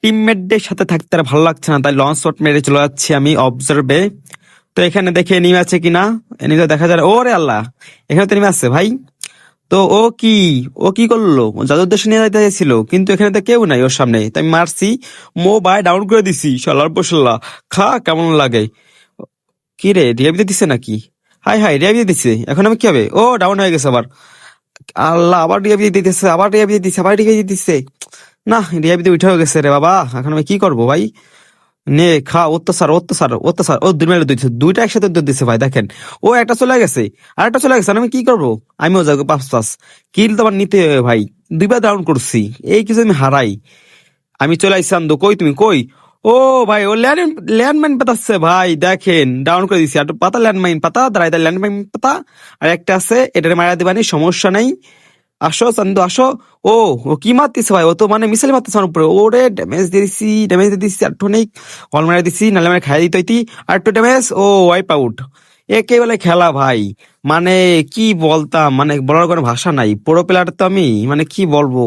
টিমমেটদের সাথে থাকতে আর ভালো লাগছে না, তাই লঞ্চ শট মেরে চলে যাচ্ছি আমি অবজার্ভে। তো এখানে দেখে এনিমি আছে কিনা, এনিমি দেখা যায়, ওরে আল্লাহ, এখানে তো এনিমি আছে ভাই। তো ও কি করলো, ও জাদুর দেশে নিয়ে যাইতে চাইছিল, কিন্তু এখানে তো কেউ নাই ওর সামনে, তাই আমি মারছি, মোবাইল ডাউন করে দিছি, শালার বসল্লা, খা কেমন লাগে। কি রে, রিয়াব দিয়ে দিছে নাকি? হাই হাই, রিয়াব দিয়ে দিছে, এখন আমি কি হবে? ও ডাউন হয়ে গেছে আবার। আল্লাহ, আবার রিয়াব দিয়ে দিতেছে, আবার রিয়াব দিয়ে দিছে, আবার রিয়াব দিয়ে দিচ্ছে। না, রিয়াব দিয়ে উঠে গেছে রে বাবা, এখন আমি কি করবো ভাই? নে খা, অত্যাচার অত্যাচার অত্যাচার, ও দুই মেরে দিচ্ছে, দুইটা একসাথে উদ্যোগ দিচ্ছে ভাই, দেখেন। ও একটা চলে গেছে, আর একটা চলে গেছে, আর আমি কি করবো? আমিও যাবো পাঁচ পাঁচ, কিল তো আমার নিতে হবে ভাই, দুইবার ডাউন করছি, এই কিছু আমি হারাই। আমি চলে আসছি আন্দো, কই তুমি কই? ও ভাই, ও ল্যান্ডমাইন পাতাচ্ছে ভাই, দেখেন ডাউন করে দিছি, আর পাতা ল্যান্ডমাইন পাতা, দাঁড়াই ল্যান্ডমাইন পাতা। আর একটা আছে, এটারে মারা দিবানি, সমস্যা নাই। আসো চান্দু আসো। ও ও কি মারতেছে ভাই, ও তো মানে মিসাইল মারতেছে আমার উপরে, ওরে ড্যামেজ দিয়ে দিছি, ড্যামেজ দিয়ে দিছি, আর অনেক অল মারা দিছি, নাহলে মানে খাই দিত হইতি। আর একটু ড্যামেজ, ও ওয়াইপ আউট। একে বলে খেলা ভাই, মানে কি বলতাম, মানে বলার কোনো ভাষা নাই, পুরো প্লেয়ার তো আমি, মানে কি বলবো।